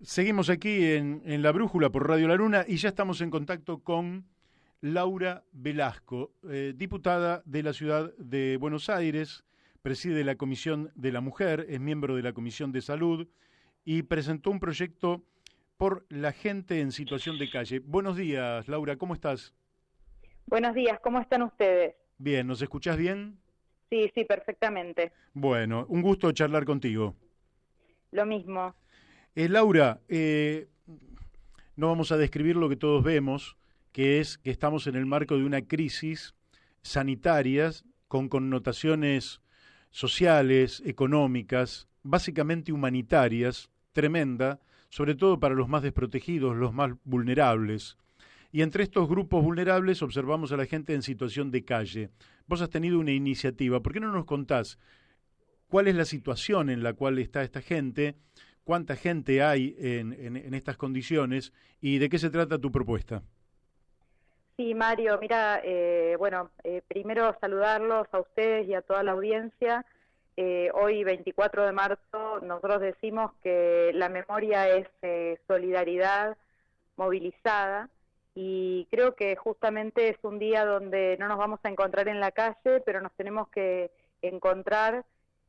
Seguimos aquí en La Brújula por Radio La Luna y ya estamos en contacto con Laura Velasco, diputada de la ciudad de Buenos Aires, preside la Comisión de la Mujer, es miembro de la Comisión de Salud y presentó un proyecto por la gente en situación de calle. Buenos días, Laura, ¿cómo estás? Buenos días, ¿cómo están ustedes? Bien, ¿nos escuchás bien? Sí, sí, perfectamente. Bueno, un gusto charlar contigo. Lo mismo. Laura, no vamos a describir lo que todos vemos, que es que estamos en el marco de una crisis sanitaria con connotaciones sociales, económicas, básicamente humanitarias, tremenda, sobre todo para los más desprotegidos, los más vulnerables. Y entre estos grupos vulnerables observamos a la gente en situación de calle. Vos has tenido una iniciativa, ¿por qué no nos contás cuál es la situación en la cual está esta gente, cuánta gente hay en estas condiciones y de qué se trata tu propuesta? Sí, Mario, mira, primero saludarlos a ustedes y a toda la audiencia. Hoy, 24 de marzo, nosotros decimos que la memoria es solidaridad movilizada y creo que justamente es un día donde no nos vamos a encontrar en la calle, pero nos tenemos que encontrar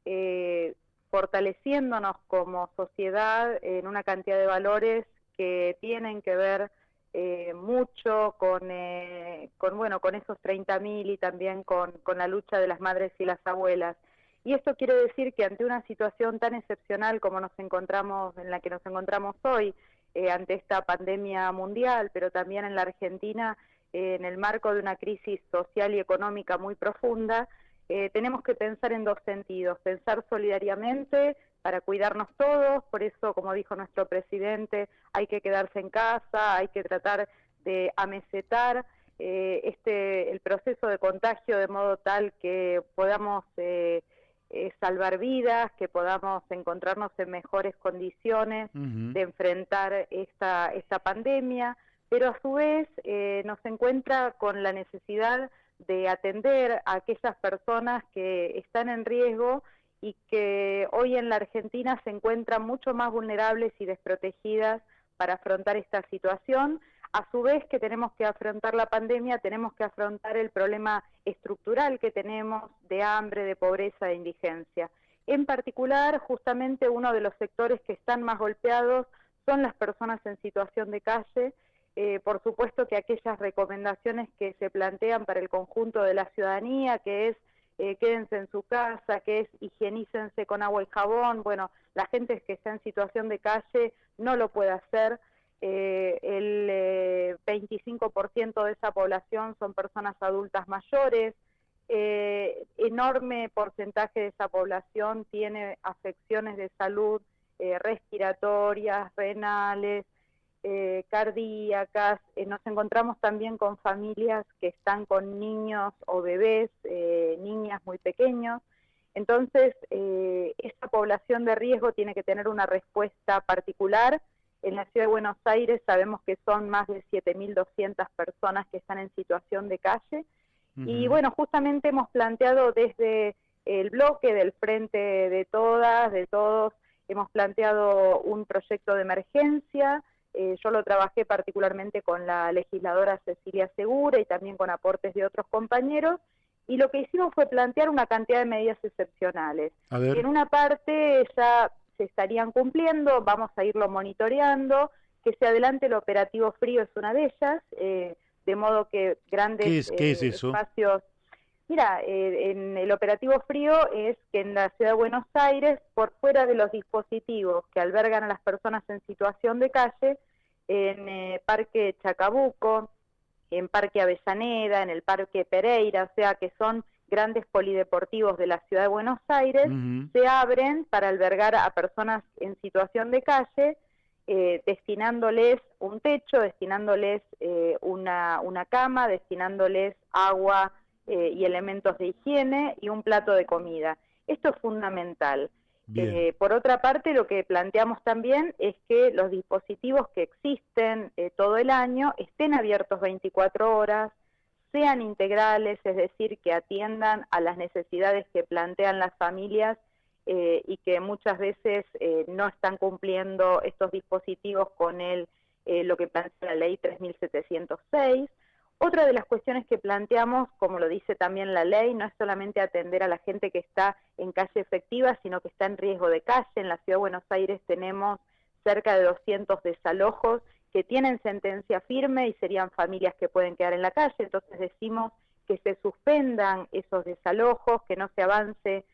eh, fortaleciéndonos como sociedad en una cantidad de valores que tienen que ver mucho con esos 30.000 y también con la lucha de las madres y las abuelas. Y esto quiere decir que ante una situación tan excepcional como nos encontramos, en la que nos encontramos hoy, ante esta pandemia mundial, pero también en la Argentina, en el marco de una crisis social y económica muy profunda, tenemos que pensar en dos sentidos: pensar solidariamente para cuidarnos todos. Por eso, como dijo nuestro presidente, hay que quedarse en casa, hay que tratar de amesetar el proceso de contagio de modo tal que podamos salvar vidas, que podamos encontrarnos en mejores condiciones Ujú. de enfrentar esta pandemia, pero a su vez nos encuentra con la necesidad de atender a aquellas personas que están en riesgo y que hoy en la Argentina se encuentran mucho más vulnerables y desprotegidas para afrontar esta situación. A su vez que tenemos que afrontar la pandemia, tenemos que afrontar el problema estructural que tenemos de hambre, de pobreza, de indigencia. En particular, justamente uno de los sectores que están más golpeados son las personas en situación de calle. Por supuesto que aquellas recomendaciones que se plantean para el conjunto de la ciudadanía, que es quédense en su casa, que es higienícense con agua y jabón, bueno, la gente que está en situación de calle no lo puede hacer. El 25% de esa población son personas adultas mayores. Enorme porcentaje de esa población tiene afecciones de salud respiratorias, renales, cardíacas. Nos encontramos también con familias que están con niños o bebés, niñas muy pequeños. Entonces, esta población de riesgo tiene que tener una respuesta particular. En la ciudad de Buenos Aires sabemos que son más de 7.200 personas que están en situación de calle. Y Ujú. bueno, justamente hemos planteado desde el bloque del Frente de Todas, de Todos, hemos planteado un proyecto de emergencia. Yo lo trabajé particularmente con la legisladora Cecilia Segura y también con aportes de otros compañeros, y lo que hicimos fue plantear una cantidad de medidas excepcionales, A que ver, en una parte ya se estarían cumpliendo, vamos a irlo monitoreando, que se adelante el operativo frío es una de ellas, de modo que grandes qué es eso? espacios. Mira, en el operativo frío es que en la ciudad de Buenos Aires, por fuera de los dispositivos que albergan a las personas en situación de calle, en Parque Chacabuco, en Parque Avellaneda, en el Parque Pereira, o sea que son grandes polideportivos de la ciudad de Buenos Aires, Ujú. se abren para albergar a personas en situación de calle, destinándoles un techo, destinándoles una cama, destinándoles agua y elementos de higiene y un plato de comida. Esto es fundamental. Bien. Por otra parte, lo que planteamos también es que los dispositivos que existen todo el año estén abiertos 24 horas, sean integrales, es decir, que atiendan a las necesidades que plantean las familias y que muchas veces no están cumpliendo estos dispositivos con lo que plantea la ley 3706. Otra de las cuestiones que planteamos, como lo dice también la ley, no es solamente atender a la gente que está en calle efectiva, sino que está en riesgo de calle. En la Ciudad de Buenos Aires tenemos cerca de 200 desalojos que tienen sentencia firme y serían familias que pueden quedar en la calle. Entonces decimos que se suspendan esos desalojos, que no se avance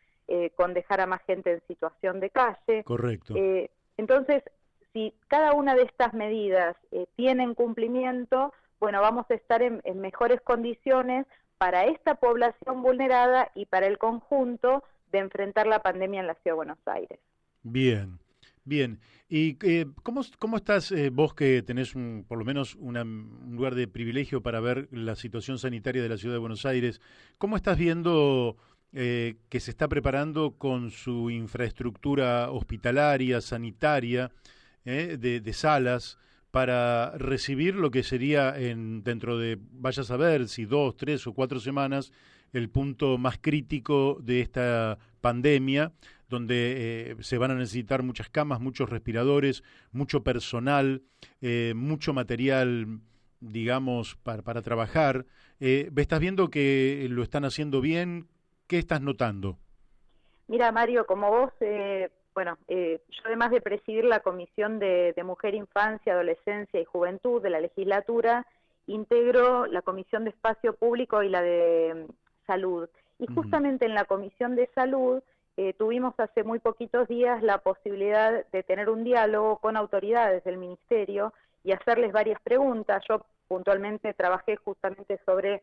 con dejar a más gente en situación de calle. Correcto. Entonces, si cada una de estas medidas tienen cumplimiento, bueno, vamos a estar en mejores condiciones para esta población vulnerada y para el conjunto de enfrentar la pandemia en la Ciudad de Buenos Aires. Bien, bien. ¿Y cómo estás vos que tenés por lo menos un lugar de privilegio para ver la situación sanitaria de la Ciudad de Buenos Aires? ¿Cómo estás viendo que se está preparando con su infraestructura hospitalaria, sanitaria, de salas, para recibir lo que sería dentro de, vaya a saber, si 2, 3 o 4 semanas, el punto más crítico de esta pandemia, donde se van a necesitar muchas camas, muchos respiradores, mucho personal, mucho material, digamos, para trabajar? ¿Estás viendo que lo están haciendo bien? ¿Qué estás notando? Mira, Mario, como vos, yo además de presidir la Comisión de Mujer, Infancia, Adolescencia y Juventud de la legislatura, integro la Comisión de Espacio Público y la de Salud. Y justamente en la Comisión de Salud tuvimos hace muy poquitos días la posibilidad de tener un diálogo con autoridades del Ministerio y hacerles varias preguntas. Yo puntualmente trabajé justamente sobre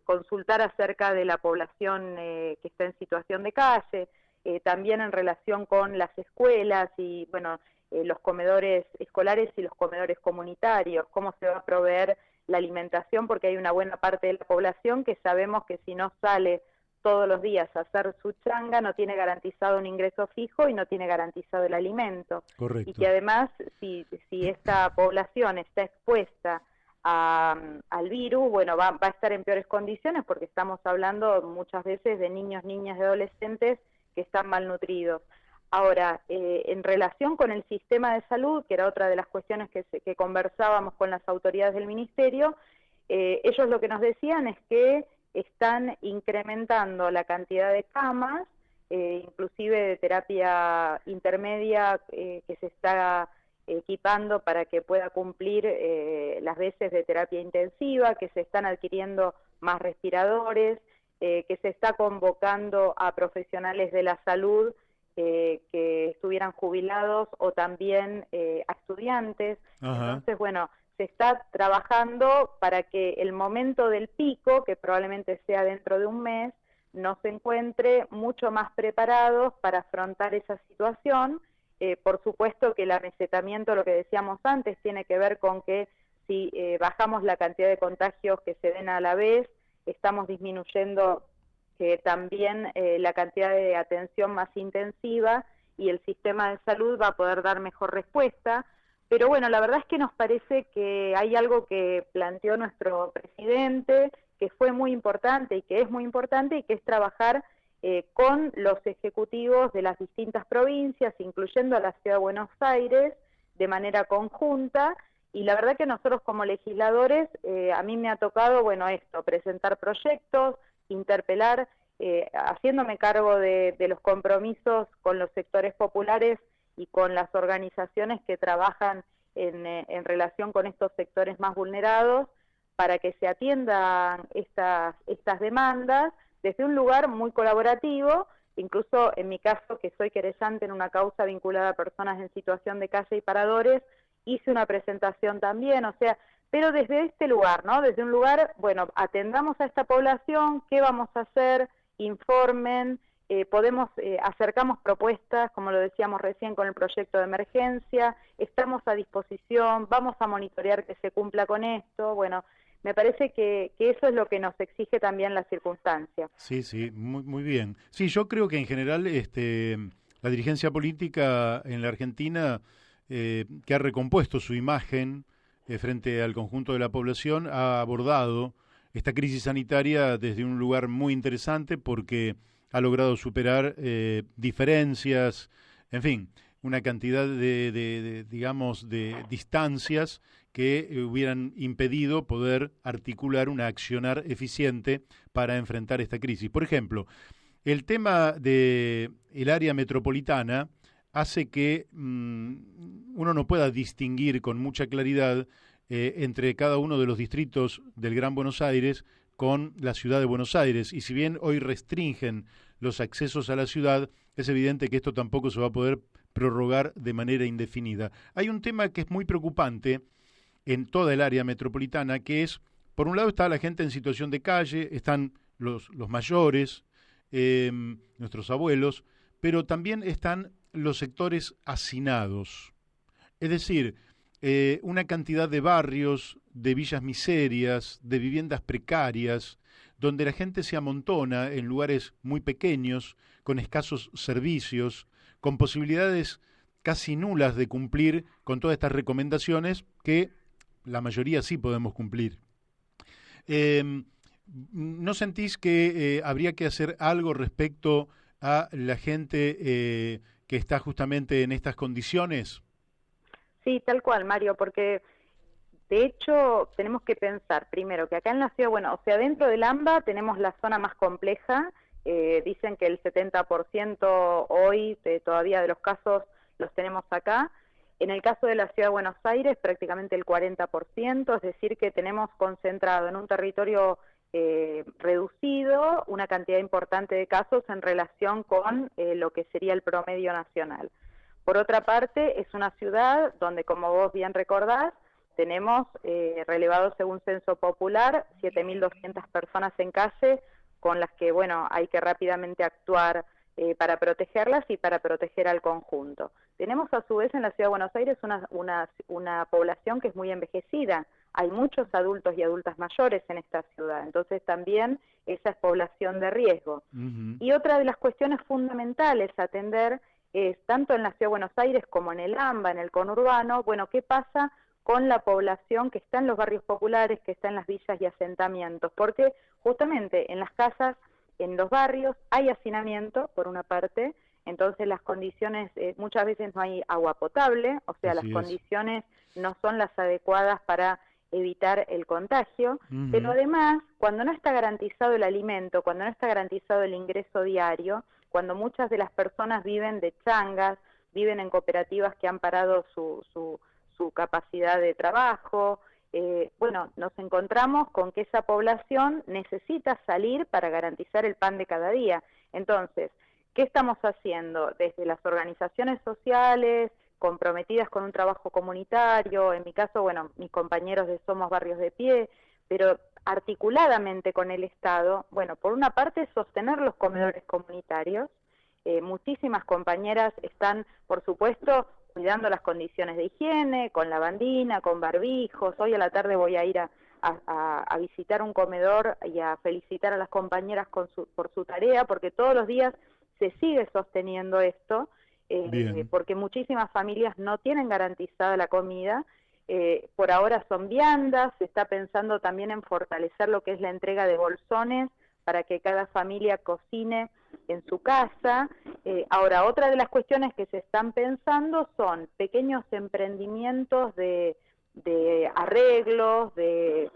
consultar acerca de la población que está en situación de calle, también en relación con las escuelas y, los comedores escolares y los comedores comunitarios, cómo se va a proveer la alimentación, porque hay una buena parte de la población que sabemos que si no sale todos los días a hacer su changa, no tiene garantizado un ingreso fijo y no tiene garantizado el alimento. Correcto. Y que además, si esta población está expuesta al virus, va a estar en peores condiciones, porque estamos hablando muchas veces de niños, niñas y adolescentes que están malnutridos. Ahora, en relación con el sistema de salud, que era otra de las cuestiones que conversábamos con las autoridades del Ministerio, ellos lo que nos decían es que están incrementando la cantidad de camas, inclusive de terapia intermedia que se está equipando para que pueda cumplir las veces de terapia intensiva, que se están adquiriendo más respiradores, que se está convocando a profesionales de la salud que estuvieran jubilados o también a estudiantes. Ajá. Entonces, se está trabajando para que el momento del pico, que probablemente sea dentro de un mes, nos encuentre mucho más preparados para afrontar esa situación. Por supuesto que el amesetamiento, lo que decíamos antes, tiene que ver con que si bajamos la cantidad de contagios que se den a la vez, estamos disminuyendo también la cantidad de atención más intensiva y el sistema de salud va a poder dar mejor respuesta. Pero la verdad es que nos parece que hay algo que planteó nuestro presidente, que fue muy importante y que es muy importante, y que es trabajar con los ejecutivos de las distintas provincias, incluyendo a la Ciudad de Buenos Aires, de manera conjunta. Y la verdad que nosotros como legisladores, a mí me ha tocado, presentar proyectos, interpelar, haciéndome cargo de los compromisos con los sectores populares y con las organizaciones que trabajan en relación con estos sectores más vulnerados, para que se atiendan estas demandas desde un lugar muy colaborativo. Incluso en mi caso, que soy querellante en una causa vinculada a personas en situación de calle y paradores, hice una presentación también, pero desde este lugar, ¿no? Desde un lugar, atendamos a esta población, ¿qué vamos a hacer? Informen, acercamos propuestas, como lo decíamos recién con el proyecto de emergencia, estamos a disposición, vamos a monitorear que se cumpla con esto. Me parece que eso es lo que nos exige también la circunstancia. Sí, muy, muy bien. Sí, yo creo que en general la dirigencia política en la Argentina, que ha recompuesto su imagen frente al conjunto de la población, ha abordado esta crisis sanitaria desde un lugar muy interesante, porque ha logrado superar diferencias, en fin, una cantidad digamos, de distancias que hubieran impedido poder articular un accionar eficiente para enfrentar esta crisis. Por ejemplo, el tema del área metropolitana hace que uno no pueda distinguir con mucha claridad entre cada uno de los distritos del Gran Buenos Aires con la ciudad de Buenos Aires. Y si bien hoy restringen los accesos a la ciudad, es evidente que esto tampoco se va a poder prorrogar de manera indefinida. Hay un tema que es muy preocupante en toda el área metropolitana, que es, por un lado está la gente en situación de calle, están los mayores, nuestros abuelos, pero también están los sectores hacinados. Es decir, una cantidad de barrios, de villas miserias, de viviendas precarias, donde la gente se amontona en lugares muy pequeños, con escasos servicios, con posibilidades casi nulas de cumplir con todas estas recomendaciones que la mayoría sí podemos cumplir. ¿No sentís que habría que hacer algo respecto a la gente que está justamente en estas condiciones? Sí, tal cual, Mario, porque de hecho tenemos que pensar primero que acá en la ciudad, bueno, o sea, dentro del AMBA tenemos la zona más compleja, dicen que el 70% hoy todavía de los casos los tenemos acá. En el caso de la Ciudad de Buenos Aires, prácticamente el 40%, es decir, que tenemos concentrado en un territorio reducido una cantidad importante de casos en relación con lo que sería el promedio nacional. Por otra parte, es una ciudad donde, como vos bien recordás, tenemos relevados según Censo Popular 7.200 personas en calle, con las que, bueno, hay que rápidamente actuar para protegerlas y para proteger al conjunto. Tenemos a su vez en la Ciudad de Buenos Aires una población que es muy envejecida. Hay muchos adultos y adultas mayores en esta ciudad, entonces también esa es población de riesgo. Y otra de las cuestiones fundamentales a atender es, tanto en la Ciudad de Buenos Aires como en el AMBA, en el conurbano, bueno, ¿qué pasa con la población que está en los barrios populares, que está en las villas y asentamientos? Porque justamente en las casas, en los barrios, hay hacinamiento, por una parte, entonces las condiciones, muchas veces no hay agua potable, o sea, las condiciones no son las adecuadas para evitar el contagio, pero además, cuando no está garantizado el alimento, cuando no está garantizado el ingreso diario, cuando muchas de las personas viven de changas, viven en cooperativas que han parado su capacidad de trabajo, bueno, nos encontramos con que esa población necesita salir para garantizar el pan de cada día. Entonces, ¿qué estamos haciendo? Desde las organizaciones sociales, comprometidas con un trabajo comunitario, en mi caso, bueno, mis compañeros de Somos Barrios de Pie, pero articuladamente con el Estado, bueno, por una parte sostener los comedores comunitarios, muchísimas compañeras están, por supuesto, cuidando las condiciones de higiene, con lavandina, con barbijos. Hoy a la tarde voy a ir a visitar un comedor y a felicitar a las compañeras por su tarea, porque todos los días se sigue sosteniendo esto, porque muchísimas familias no tienen garantizada la comida. Por ahora son viandas, se está pensando también en fortalecer lo que es la entrega de bolsones para que cada familia cocine en su casa. Ahora, otra de las cuestiones que se están pensando son pequeños emprendimientos de arreglos, de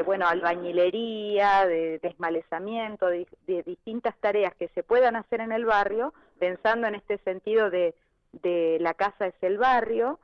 bueno, albañilería, de desmalezamiento, de distintas tareas que se puedan hacer en el barrio, pensando en este sentido de la casa es el barrio,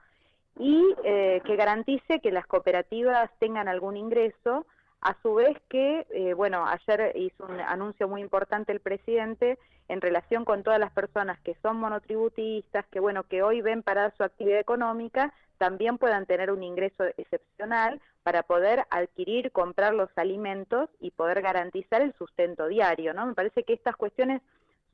y que garantice que las cooperativas tengan algún ingreso. A su vez que, bueno, ayer hizo un anuncio muy importante el presidente en relación con todas las personas que son monotributistas, que bueno, que hoy ven parada su actividad económica, también puedan tener un ingreso excepcional para poder adquirir, comprar los alimentos y poder garantizar el sustento diario, ¿no? Me parece que estas cuestiones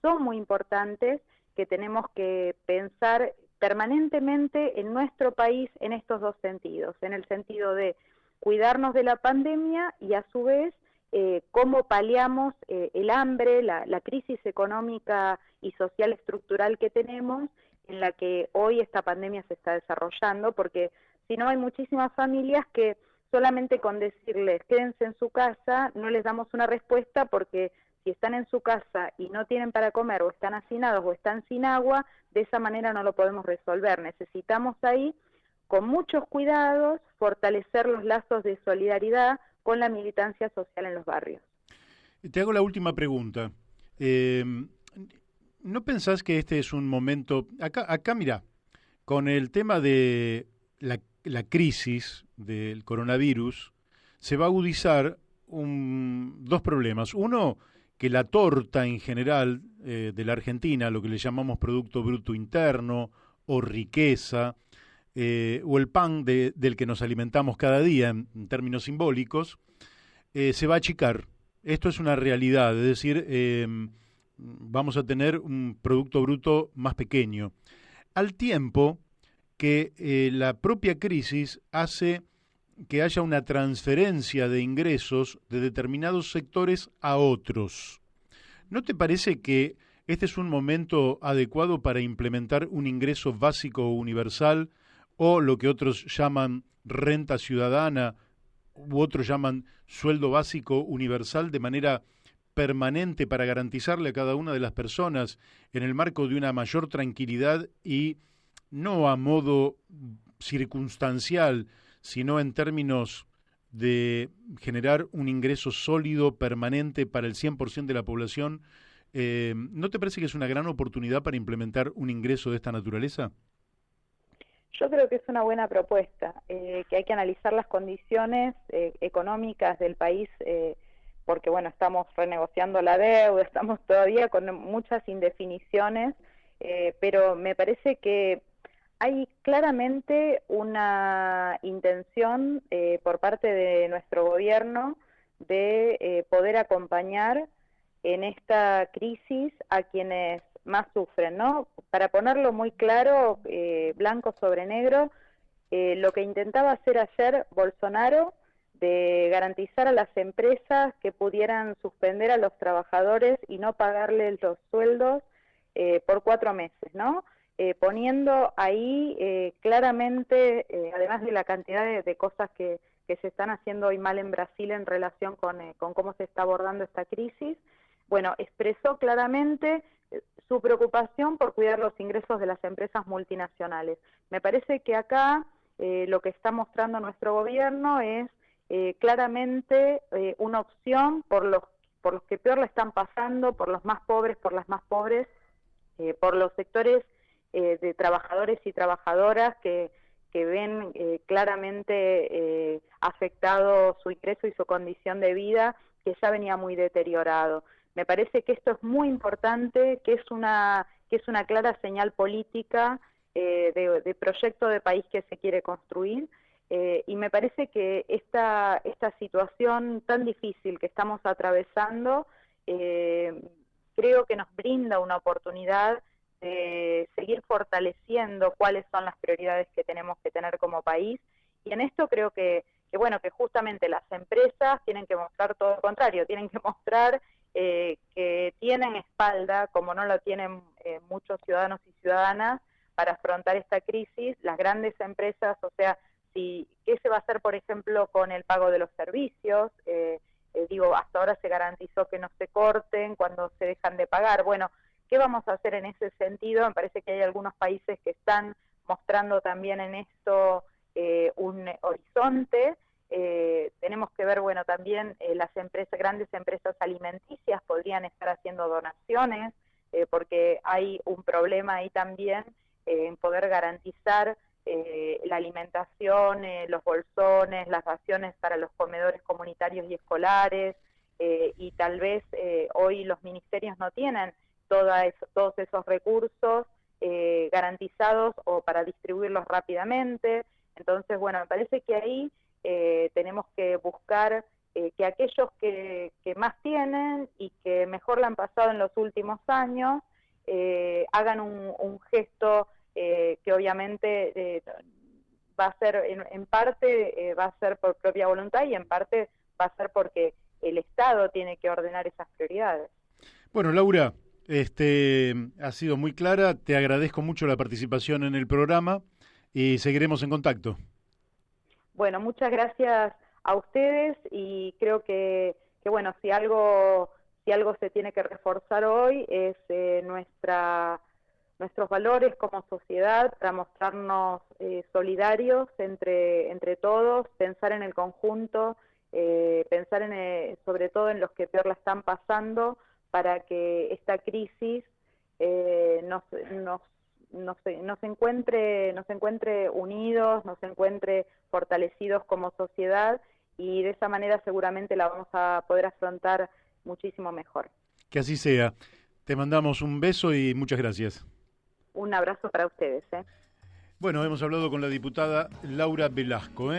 son muy importantes, que tenemos que pensar permanentemente en nuestro país en estos dos sentidos, en el sentido de cuidarnos de la pandemia y a su vez cómo paliamos el hambre, la crisis económica y social estructural que tenemos, en la que hoy esta pandemia se está desarrollando, porque si no hay muchísimas familias que solamente con decirles quédense en su casa no les damos una respuesta, porque si están en su casa y no tienen para comer, o están hacinados, o están sin agua, de esa manera no lo podemos resolver. Necesitamos ahí, con muchos cuidados, fortalecer los lazos de solidaridad con la militancia social en los barrios. Te hago la última pregunta. Eh, ¿No pensás que este es un momento... Acá mira, con el tema de la crisis del coronavirus, se va a agudizar dos problemas. Uno, que la torta en general de la Argentina, lo que le llamamos Producto Bruto Interno o riqueza, o el pan del que nos alimentamos cada día en términos simbólicos, se va a achicar. Esto es una realidad, es decir, vamos a tener un Producto Bruto más pequeño. Al tiempo que la propia crisis hace que haya una transferencia de ingresos de determinados sectores a otros. ¿No te parece que este es un momento adecuado para implementar un ingreso básico universal o lo que otros llaman renta ciudadana u otros llaman sueldo básico universal de manera permanente para garantizarle a cada una de las personas en el marco de una mayor tranquilidad y no a modo circunstancial, sino en términos de generar un ingreso sólido, permanente para el 100% de la población? ¿No te parece que es una gran oportunidad para implementar un ingreso de esta naturaleza? Yo creo que es una buena propuesta, que hay que analizar las condiciones económicas del país, porque bueno, estamos renegociando la deuda, estamos todavía con muchas indefiniciones, pero me parece que hay claramente una intención por parte de nuestro gobierno de poder acompañar en esta crisis a quienes más sufren, ¿no? Para ponerlo muy claro, blanco sobre negro, lo que intentaba hacer ayer Bolsonaro de garantizar a las empresas que pudieran suspender a los trabajadores y no pagarles los sueldos por 4 meses, ¿no? Poniendo ahí claramente, además de la cantidad de cosas que se están haciendo hoy mal en Brasil en relación con cómo se está abordando esta crisis, bueno, expresó claramente su preocupación por cuidar los ingresos de las empresas multinacionales. Me parece que acá lo que está mostrando nuestro gobierno es claramente una opción por los que peor la están pasando, por los más pobres, por las más pobres, por los sectores de trabajadores y trabajadoras que ven claramente afectado su ingreso y su condición de vida, que ya venía muy deteriorado. Me parece que esto es muy importante, que es una clara señal política de proyecto de país que se quiere construir, y me parece que esta situación tan difícil que estamos atravesando creo que nos brinda una oportunidad de seguir fortaleciendo cuáles son las prioridades que tenemos que tener como país, y en esto creo que bueno, que justamente las empresas tienen que mostrar todo lo contrario, tienen que mostrar que tienen espalda, como no lo tienen muchos ciudadanos y ciudadanas, para afrontar esta crisis. Las grandes empresas, o sea, ¿qué se va a hacer, por ejemplo, con el pago de los servicios? Hasta ahora se garantizó que no se corten cuando se dejan de pagar. Bueno, ¿qué vamos a hacer en ese sentido? Me parece que hay algunos países que están mostrando también en esto un horizonte. Tenemos que ver, bueno, también las grandes empresas alimenticias podrían estar haciendo donaciones, porque hay un problema ahí también en poder garantizar la alimentación, los bolsones, las raciones para los comedores comunitarios y escolares, y tal vez hoy los ministerios no tienen todos esos recursos garantizados o para distribuirlos rápidamente. Entonces, bueno, me parece que ahí tenemos que buscar que aquellos que más tienen y que mejor la han pasado en los últimos años hagan un gesto que obviamente va a ser en parte va a ser por propia voluntad y en parte va a ser porque el Estado tiene que ordenar esas prioridades. Bueno, Laura, ha sido muy clara, te agradezco mucho la participación en el programa y seguiremos en contacto. Bueno, muchas gracias a ustedes, y creo que bueno, si algo si algo se tiene que reforzar hoy es nuestros valores como sociedad para mostrarnos solidarios entre todos, pensar en el conjunto, pensar sobre todo en los que peor la están pasando, para que esta crisis nos encuentre unidos, nos encuentre fortalecidos como sociedad, y de esa manera seguramente la vamos a poder afrontar muchísimo mejor. Que así sea. Te mandamos un beso y muchas gracias. Un abrazo para ustedes. Bueno, hemos hablado con la diputada Laura Velasco.